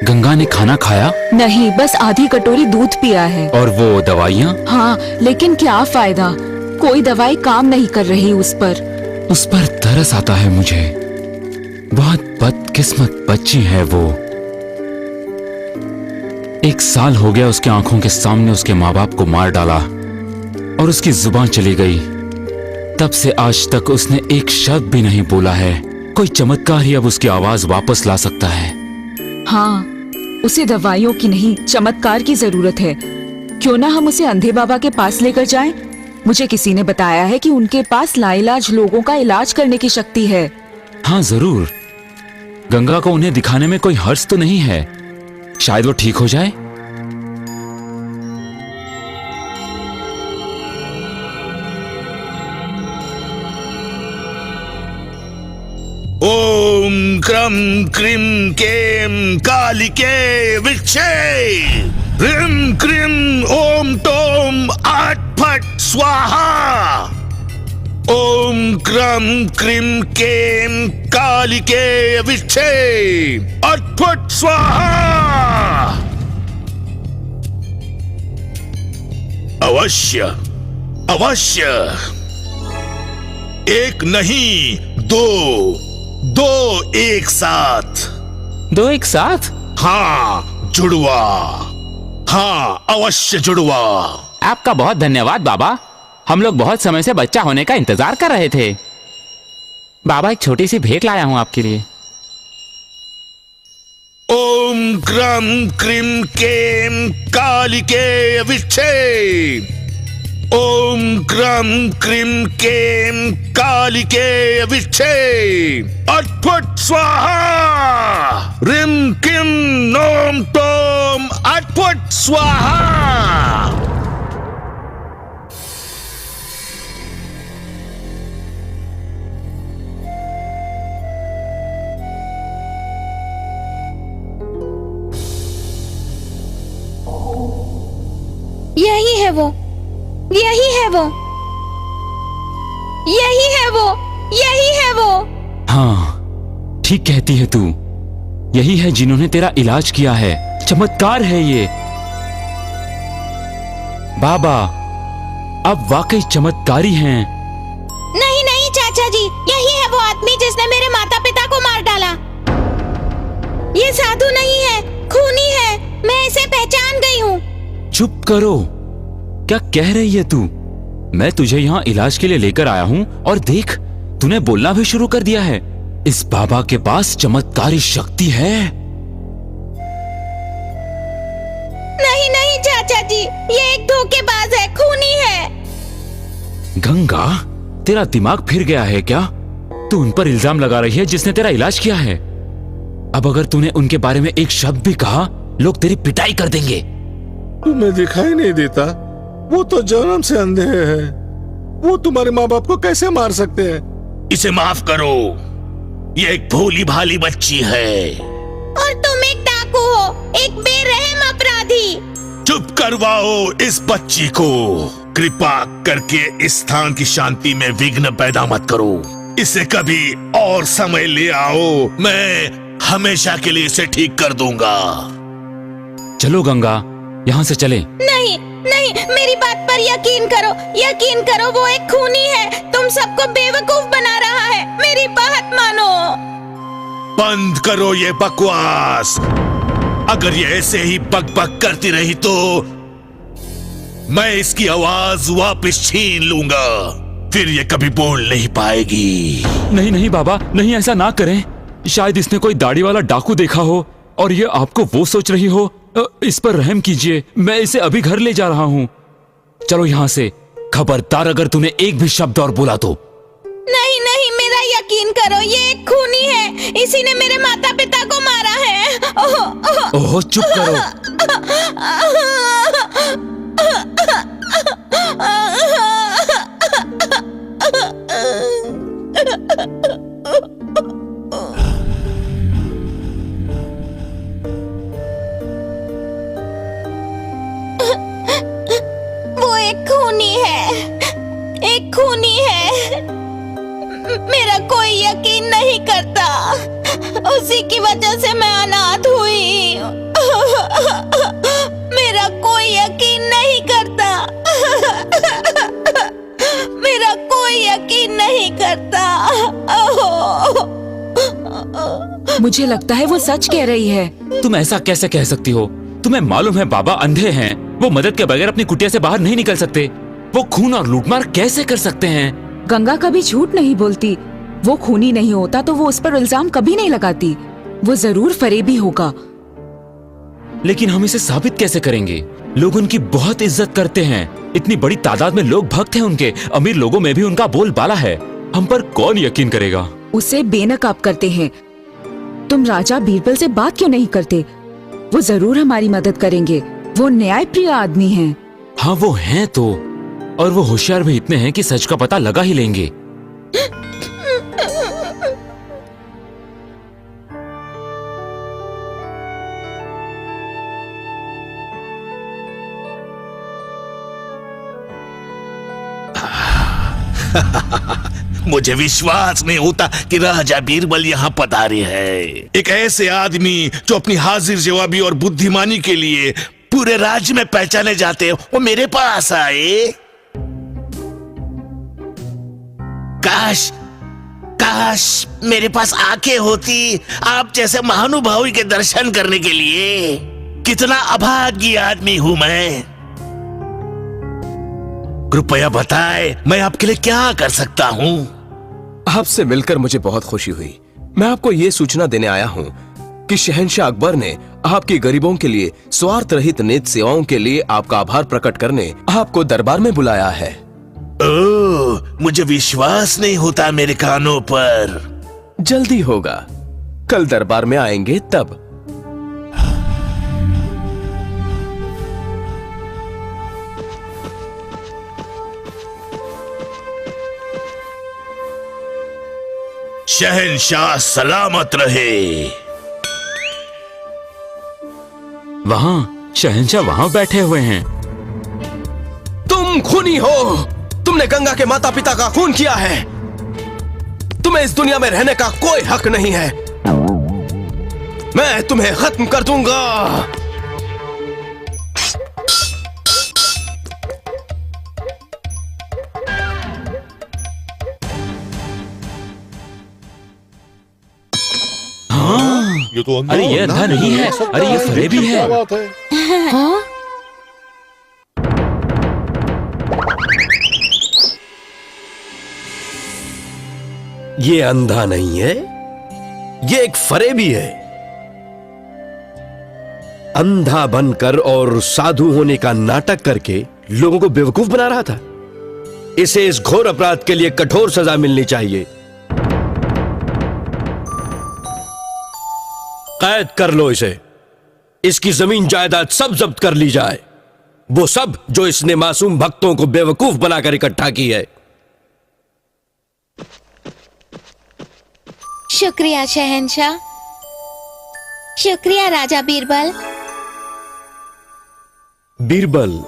गंगा ने खाना खाया? नहीं, बस आधी कटोरी दूध पिया है। और वो दवाइयाँ? हाँ, लेकिन क्या फायदा, कोई दवाई काम नहीं कर रही उस पर। उस पर तरस आता है मुझे। बहुत बदकिस्मत बच्ची है वो। 1 साल हो गया उसके आंखों के सामने उसके माँ बाप को मार डाला और उसकी जुबान चली गई। तब से आज तक उसने एक शब्द भी नहीं बोला है। कोई चमत्कार ही अब उसकी आवाज वापस ला सकता है। हाँ, उसे दवाइयों की नहीं, चमत्कार की जरूरत है। क्यों ना हम उसे अंधे बाबा के पास लेकर जाएं? मुझे किसी ने बताया है कि उनके पास लाइलाज लोगों का इलाज करने की शक्ति है। हाँ जरूर। गंगा को उन्हें दिखाने में कोई हर्ज तो नहीं है। शायद वो ठीक हो जाए। ओम क्रम क्रीम केम कालिके विक्षे ह्रीं क्रीं ओम टोम आट फट स्वाहा। ओम क्रम क्रीं केम कालिके विक्षे आट फट स्वाहा। अवश्य अवश्य, एक नहीं दो एक साथ। 2 एक साथ? हाँ जुड़वा, हाँ अवश्य जुड़वा। आपका बहुत धन्यवाद बाबा। हम लोग बहुत समय से बच्चा होने का इंतजार कर रहे थे। बाबा, एक छोटी सी भेंट लाया हूं आपके लिए। ओम क्रम क्रीं केम कालिके विक्षे। ओम क्रम क्रीं केम कालिके विक्षे अट्फुट स्वाहा। ह्रीं क्रीं नोम टोम अट्फुट स्वाहा। यही है वो, यही है वो, यही है वो, यही है वो। हाँ, ठीक कहती है तू। यही है जिन्होंने तेरा इलाज किया है। चमत्कार है ये। बाबा, अब वाकई चमत्कारी हैं। नहीं नहीं चाचा जी, यही है वो आदमी जिसने मेरे माता पिता को मार डाला। ये साधु नहीं है, खूनी है। मैं इसे पहचान गई हूँ। चुप करो। क्या कह रही है तू? मैं तुझे यहाँ इलाज के लिए लेकर आया हूँ और देख, तूने बोलना भी शुरू कर दिया है। इस बाबा के पास चमत्कारी शक्ति है। नहीं नहीं चाचा जी, ये एक धोखेबाज है, खूनी है। गंगा, तेरा दिमाग फिर गया है क्या? तू उन पर इल्जाम लगा रही है जिसने तेरा इलाज किया है। अब अगर तूने उनके बारे में एक शब्द भी कहा, लोग तेरी पिटाई कर देंगे। तुम्हें दिखाई नहीं देता? वो तो जन्म से अंधे हैं। वो तुम्हारे माँ बाप को कैसे मार सकते हैं? इसे माफ करो, ये एक भोली भाली बच्ची है। और तुम एक डाकू हो, एक बेरहम अपराधी। चुप करवाओ इस बच्ची को। कृपा करके इस स्थान की शांति में विघ्न पैदा मत करो। इसे कभी और समय ले आओ, मैं हमेशा के लिए इसे ठीक कर दूंगा। चलो गंगा, यहाँ से चले। नहीं नहीं, मेरी बात पर यकीन करो, यकीन करो, वो एक खूनी है। तुम सबको बेवकूफ बना रहा है। मेरी बात मानो। बंद करो ये बकवास। अगर ये ऐसे ही बकबक करती रही तो मैं इसकी आवाज वापस छीन लूंगा। फिर ये कभी बोल नहीं पाएगी। नहीं नहीं बाबा, नहीं, ऐसा ना करें। शायद इसने कोई दाढ़ी वाला डाकू देखा हो और ये आपको वो सोच रही हो। इस पर रहम कीजिए, मैं इसे अभी घर ले जा रहा हूँ। चलो यहाँ से। खबरदार अगर तूने एक भी शब्द और बोला तो। नहीं नहीं, मेरा यकीन करो, ये एक खूनी है। इसी ने मेरे माता पिता को मारा है। ओह, चुप करो। वो एक खूनी है, एक खूनी है। मेरा कोई यकीन नहीं करता। उसी की वजह से मैं अनाथ हुई। मेरा कोई यकीन नहीं करता। मेरा कोई यकीन नहीं करता। मुझे लगता है वो सच कह रही है। तुम ऐसा कैसे कह सकती हो? तुम्हें मालूम है बाबा अंधे हैं, वो मदद के बगैर अपनी कुटिया से बाहर नहीं निकल सकते। वो खून और लूटमार कैसे कर सकते हैं? गंगा कभी झूठ नहीं बोलती। वो खूनी नहीं होता तो वो उस पर इल्जाम कभी नहीं लगाती। वो जरूर फरेबी होगा। लेकिन हम इसे साबित कैसे करेंगे? लोग उनकी बहुत इज्जत करते हैं। इतनी बड़ी तादाद में लोग भक्त हैं उनके। अमीर लोगों में भी उनका बोलबाला है। हम पर कौन यकीन करेगा? उसे बेनकाब करते हैं। तुम राजा बीरबल से बात क्यों नहीं करते? वो जरूर हमारी मदद करेंगे। वो न्यायप्रिय आदमी हैं। हाँ वो हैं तो, और वो होशियार भी इतने हैं कि सच का पता लगा ही लेंगे। मुझे विश्वास नहीं होता कि राजा बीरबल यहाँ पधारे हैं। एक ऐसे आदमी जो अपनी हाजिर जवाबी और बुद्धिमानी के लिए पूरे राज्य में पहचाने जाते हैं, वो मेरे पास आए। काश काश मेरे पास आंखें होती आप जैसे महानुभावी के दर्शन करने के लिए। कितना अभागी आदमी हूं मैं। कृपया बताएं मैं आपके लिए क्या कर सकता हूं? आपसे मिलकर मुझे बहुत खुशी हुई। मैं आपको ये सूचना देने आया हूँ कि शहंशाह अकबर ने आपके गरीबों के लिए स्वार्थ रहित नेत्र सेवाओं के लिए आपका आभार प्रकट करने आपको दरबार में बुलाया है। ओह, मुझे विश्वास नहीं होता मेरे कानों पर। जल्दी होगा, कल दरबार में आएंगे तब। शहंशाह सलामत रहे। वहाँ शहंशाह वहाँ बैठे हुए हैं। तुम खूनी हो। तुमने गंगा के माता पिता का खून किया है। तुम्हें इस दुनिया में रहने का कोई हक नहीं है। मैं तुम्हें खत्म कर दूंगा। ये तो अंधा अरे ये अंधा नहीं है, अरे ये फरेबी है। क्या बात है? हाँ? ये अंधा नहीं है, ये एक फरेबी है। अंधा बनकर और साधु होने का नाटक करके लोगों को बेवकूफ बना रहा था। इसे इस घोर अपराध के लिए कठोर सजा मिलनी चाहिए। कैद कर लो इसे। इसकी जमीन जायदाद सब जब्त कर ली जाए, वो सब जो इसने मासूम भक्तों को बेवकूफ बनाकर इकट्ठा की है। शुक्रिया शहंशाह। शुक्रिया राजा बीरबल। बीरबल,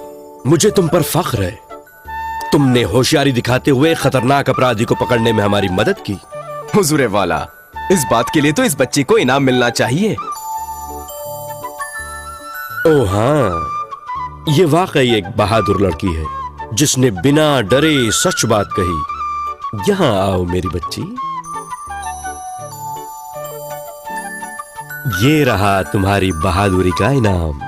मुझे तुम पर फख्र है। तुमने होशियारी दिखाते हुए खतरनाक अपराधी को पकड़ने में हमारी मदद की। हुजूरे वाला, इस बात के लिए तो इस बच्ची को इनाम मिलना चाहिए। ओ हाँ, ये वाकई एक बहादुर लड़की है जिसने बिना डरे सच बात कही। यहां आओ मेरी बच्ची। ये रहा तुम्हारी बहादुरी का इनाम।